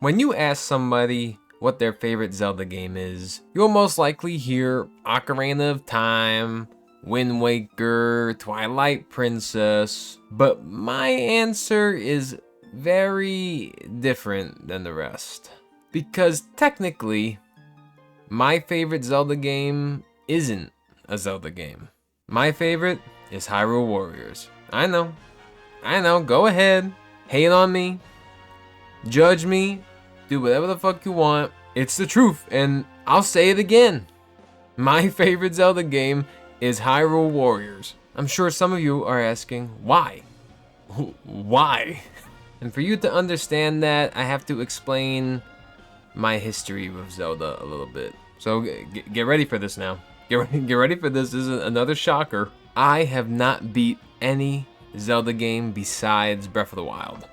When you ask somebody what their favorite Zelda game is, you'll most likely hear Ocarina of Time, Wind Waker, Twilight Princess, but my answer is very different than the rest. Because technically, my favorite Zelda game isn't a Zelda game. My favorite is Hyrule Warriors. I know, go ahead, hate on me, judge me, do whatever the fuck you want. It's the truth, and I'll say it again. My favorite Zelda game is Hyrule Warriors. I'm sure some of you are asking, why? Why? And for you to understand that, I have to explain my history with Zelda a little bit. So get ready for this now. Get ready for this. This is another shocker. I have not beat any Zelda game besides Breath of the Wild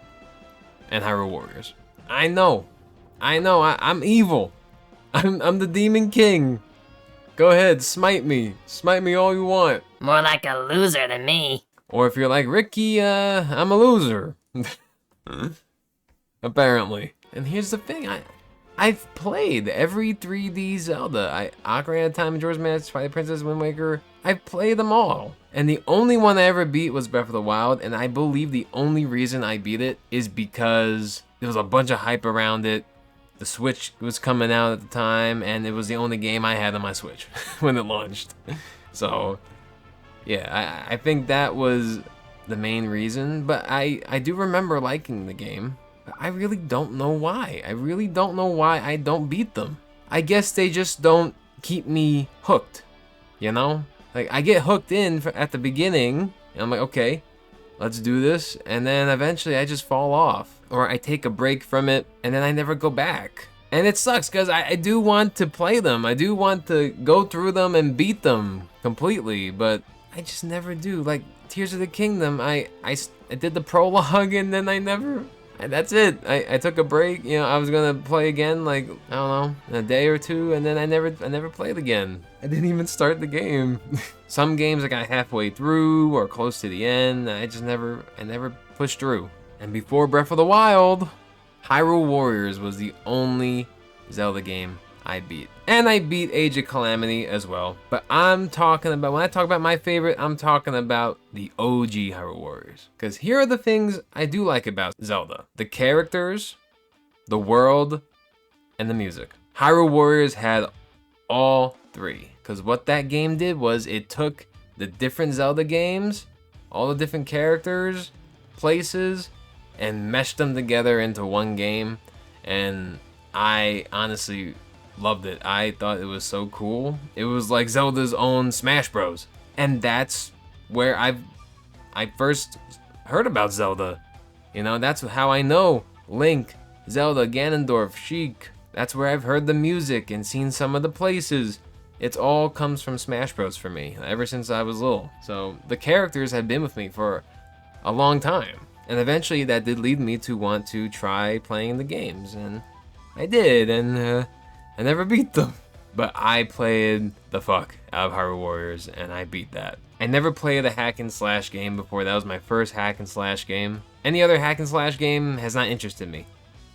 and Hyrule Warriors. I know, I'm evil. I'm the Demon King. Go ahead, smite me all you want. More like a loser than me. Or if you're like Ricky, I'm a loser. Apparently. And here's the thing, I've played every 3D Zelda. Ocarina of Time, Majora's Mask, Twilight Princess, Wind Waker. I've played them all. And the only one I ever beat was Breath of the Wild, and I believe the only reason I beat it is because there was a bunch of hype around it. The Switch was coming out at the time, and it was the only game I had on my Switch when it launched. So, yeah, I think that was the main reason, but I do remember liking the game. I really don't know why. I really don't know why I don't beat them. I guess they just don't keep me hooked, you know? Like, I get hooked in at the beginning, and I'm like, okay, let's do this, and then eventually I just fall off. Or I take a break from it, and then I never go back. And it sucks, because I do want to play them. I do want to go through them and beat them completely, but I just never do. Like, Tears of the Kingdom, I did the prologue, and then I never... That's it. I took a break. You know, I was gonna play again, like, I don't know, in a day or two, and then I never played again. I didn't even start the game. Some games I got halfway through or close to the end. I never pushed through. And before Breath of the Wild, Hyrule Warriors was the only Zelda game I beat. And I beat Age of Calamity as well. But I'm talking about, when I talk about my favorite, I'm talking about the OG Hyrule Warriors. Because here are the things I do like about Zelda. The characters, the world, and the music. Hyrule Warriors had all three. Because what that game did was it took the different Zelda games, all the different characters, places, and meshed them together into one game. And I honestly loved it. I thought it was so cool. It was like Zelda's own Smash Bros. And that's where I first heard about Zelda. You know, that's how I know Link, Zelda, Ganondorf, Sheik. That's where I've heard the music and seen some of the places. It all comes from Smash Bros for me, ever since I was little. So the characters have been with me for a long time. And eventually that did lead me to want to try playing the games. And I did, and I never beat them. But I played the fuck out of Hyrule Warriors, and I beat that. I never played a hack and slash game before. That was my first hack and slash game. Any other hack and slash game has not interested me.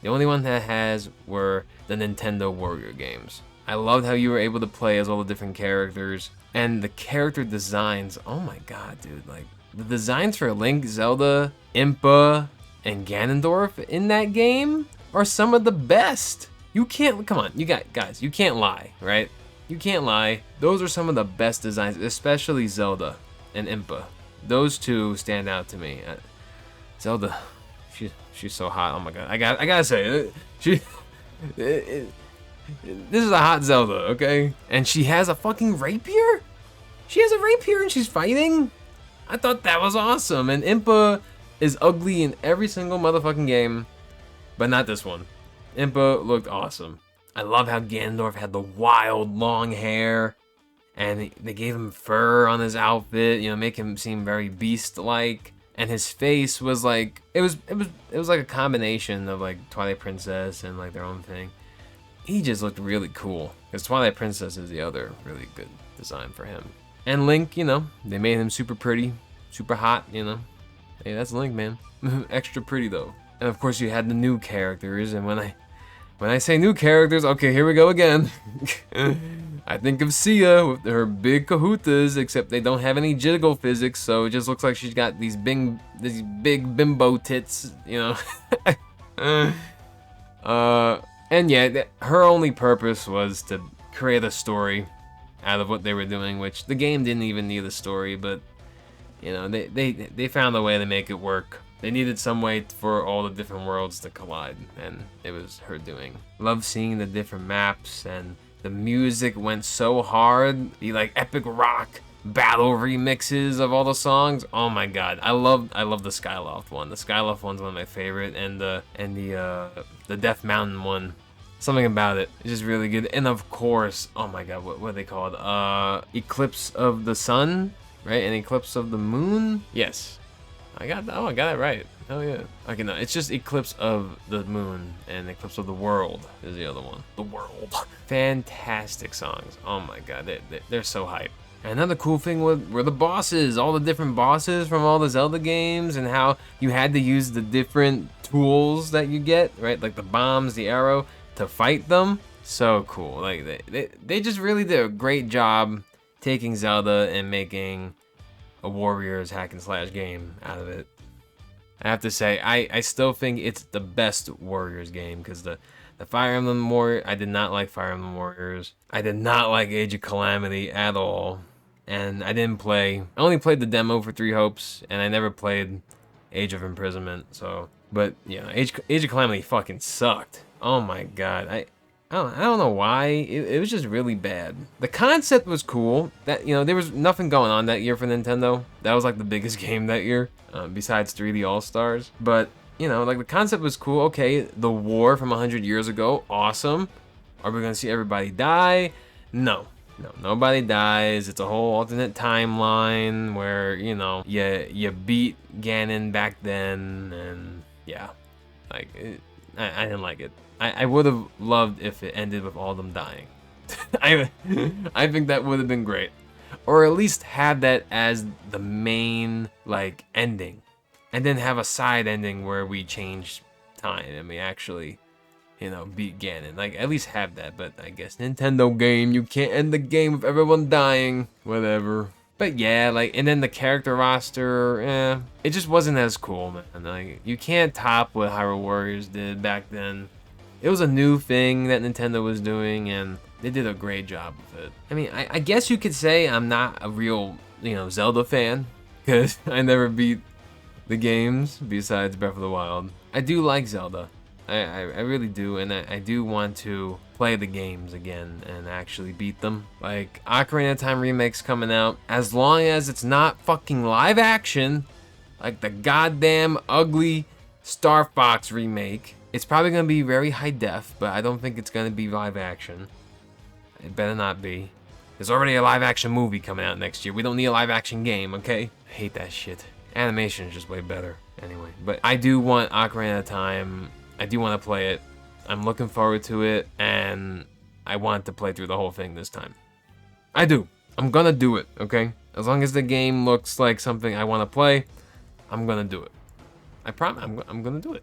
The only one that has were the Nintendo Warrior games. I loved how you were able to play as all the different characters. And the character designs, oh my god, dude. Like, the designs for Link, Zelda, Impa, and Ganondorf in that game are some of the best. You can't, come on, guys, you can't lie, right? You can't lie. Those are some of the best designs, especially Zelda and Impa. Those two stand out to me. Zelda, she's so hot. Oh my god, I gotta say, this is a hot Zelda, okay? And she has a fucking rapier? She has a rapier and she's fighting? I thought that was awesome. And Impa is ugly in every single motherfucking game, but not this one. Impa looked awesome. I love how Ganondorf had the wild long hair, and they gave him fur on his outfit, you know, make him seem very beast-like. And his face was like, it was like a combination of like Twilight Princess and like their own thing. He just looked really cool, because Twilight Princess is the other really good design for him. And Link, you know, they made him super pretty, super hot, you know. Hey, that's Link, man. Extra pretty though. And of course you had the new characters, and when When I say new characters, okay, here we go again. I think of Sia with her big kahootas, except they don't have any jiggle physics, so it just looks like she's got these big bimbo tits, you know. And yeah, her only purpose was to create a story out of what they were doing, which the game didn't even need a story, but you know, they found a way to make it work. They needed some way for all the different worlds to collide, and it was her doing. Love seeing the different maps, and the music went so hard. The like epic rock battle remixes of all the songs. Oh my god, I love the Skyloft one. The Skyloft one's one of my favorite, and the Death Mountain one. Something about it is just really good. And of course, oh my god, what are they called? Eclipse of the Sun, right? And Eclipse of the Moon. Yes, I got it right. Hell yeah. Okay, no, it's just Eclipse of the Moon and Eclipse of the World is the other one. The World. Fantastic songs. Oh my god, they're so hype. Another cool thing were the bosses, all the different bosses from all the Zelda games, and how you had to use the different tools that you get, right? Like the bombs, the arrow, to fight them. So cool. Like they just really did a great job taking Zelda and making a Warriors hack and slash game out of it. I have to say, I still think it's the best Warriors game, because the Fire Emblem Warriors, I did not like Fire Emblem Warriors. I did not like Age of Calamity at all. And I only played the demo for Three Hopes, and I never played Age of Imprisonment, so. But, yeah, Age of Calamity fucking sucked. Oh my god, I don't know why, it was just really bad. The concept was cool, that, you know, there was nothing going on that year for Nintendo. That was like the biggest game that year, besides 3D All-Stars. But, you know, like the concept was cool. Okay, the war from 100 years ago, awesome. Are we gonna see everybody die? No, nobody dies. It's a whole alternate timeline where, you know, you beat Ganon back then, and yeah, like, I didn't like it. I would have loved if it ended with all of them dying. I think that would have been great. Or at least have that as the main, like, ending. And then have a side ending where we change time and we actually, you know, beat Ganon. Like, at least have that. But I guess Nintendo game, you can't end the game with everyone dying. Whatever. But yeah, like, and then the character roster, it just wasn't as cool, man. Like, you can't top what Hyrule Warriors did back then. It was a new thing that Nintendo was doing, and they did a great job with it. I mean, I guess you could say I'm not a real, you know, Zelda fan, because I never beat the games besides Breath of the Wild. I do like Zelda. I really do, and I do want to play the games again and actually beat them. Like, Ocarina of Time remake's coming out. As long as it's not fucking live action, like the goddamn ugly Star Fox remake. It's probably going to be very high def, but I don't think it's going to be live action. It better not be. There's already a live action movie coming out next year. We don't need a live action game, okay? I hate that shit. Animation is just way better. Anyway, but I do want Ocarina of Time. I do want to play it. I'm looking forward to it, and I want to play through the whole thing this time. I do. I'm going to do it, okay? As long as the game looks like something I want to play, I'm going to do it. I promise I'm going to do it.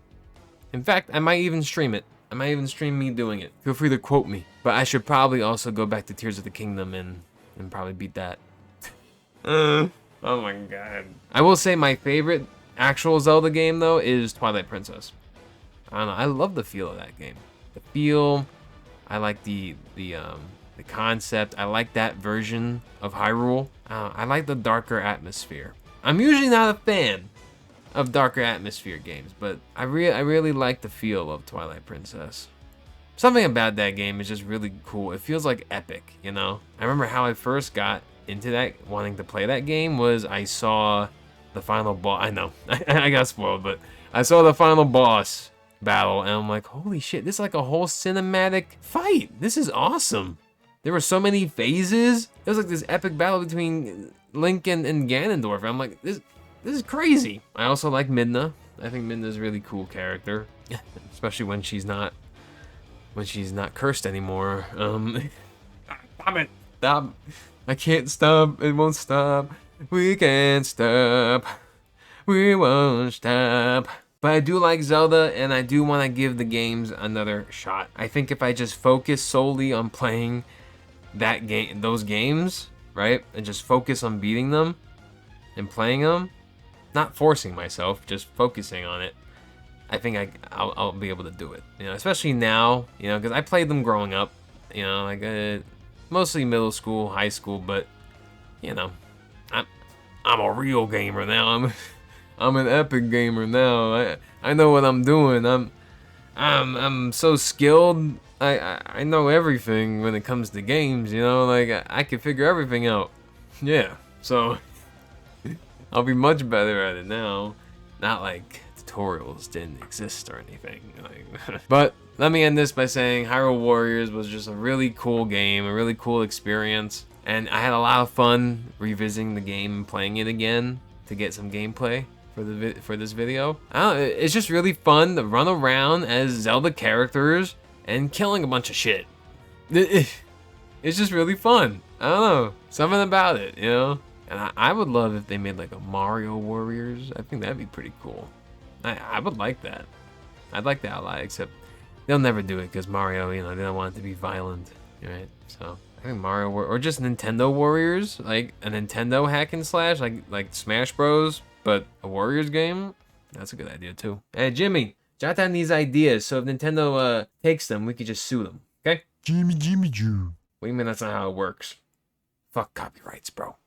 In fact, I might even stream it. I might even stream me doing it. Feel free to quote me. But I should probably also go back to Tears of the Kingdom and probably beat that. Oh my god. I will say my favorite actual Zelda game, though, is Twilight Princess. I don't know. I love the feel of that game. The feel. I like the concept. I like that version of Hyrule. I like the darker atmosphere. I'm usually not a fan of darker atmosphere games, but I really like the feel of Twilight Princess. Something about that game is just really cool. It feels like epic, you know? I remember how I first got into that, wanting to play that game, was I saw the final boss. I know, I got spoiled, but I saw the final boss battle, and I'm like, holy shit, this is like a whole cinematic fight. This is awesome. There were so many phases. It was like this epic battle between Link and Ganondorf. I'm like, this is crazy. I also like Midna. I think Midna's a really cool character, especially when she's not cursed anymore. Stop it! Stop! I can't stop. It won't stop. We can't stop. We won't stop. But I do like Zelda, and I do want to give the games another shot. I think if I just focus solely on playing those games, right, and just focus on beating them and playing them, not forcing myself, just focusing on it, I think I'll be able to do it. You know, especially now, you know, because I played them growing up, you know, like mostly middle school, high school, but you know, I'm a real gamer now. I'm an epic gamer now. I know what I'm doing. I'm so skilled. I know everything when it comes to games, you know, like I can figure everything out. Yeah. So I'll be much better at it now. Not like tutorials didn't exist or anything. Like, but let me end this by saying Hyrule Warriors was just a really cool game, a really cool experience. And I had a lot of fun revisiting the game and playing it again to get some gameplay for this video. I don't know, it's just really fun to run around as Zelda characters and killing a bunch of shit. It's just really fun. I don't know, something about it, you know? And I would love if they made like a Mario Warriors. I think that'd be pretty cool. I would like that. I'd like that a lot, except they'll never do it because Mario, you know, they don't want it to be violent, right? So I think Mario or just Nintendo Warriors, like a Nintendo hack and slash, like Smash Bros, but a Warriors game. That's a good idea too. Hey Jimmy, jot down these ideas so if Nintendo takes them, we could just sue them. Okay? Jimmy Jew. What do you mean that's not how it works? Fuck copyrights, bro.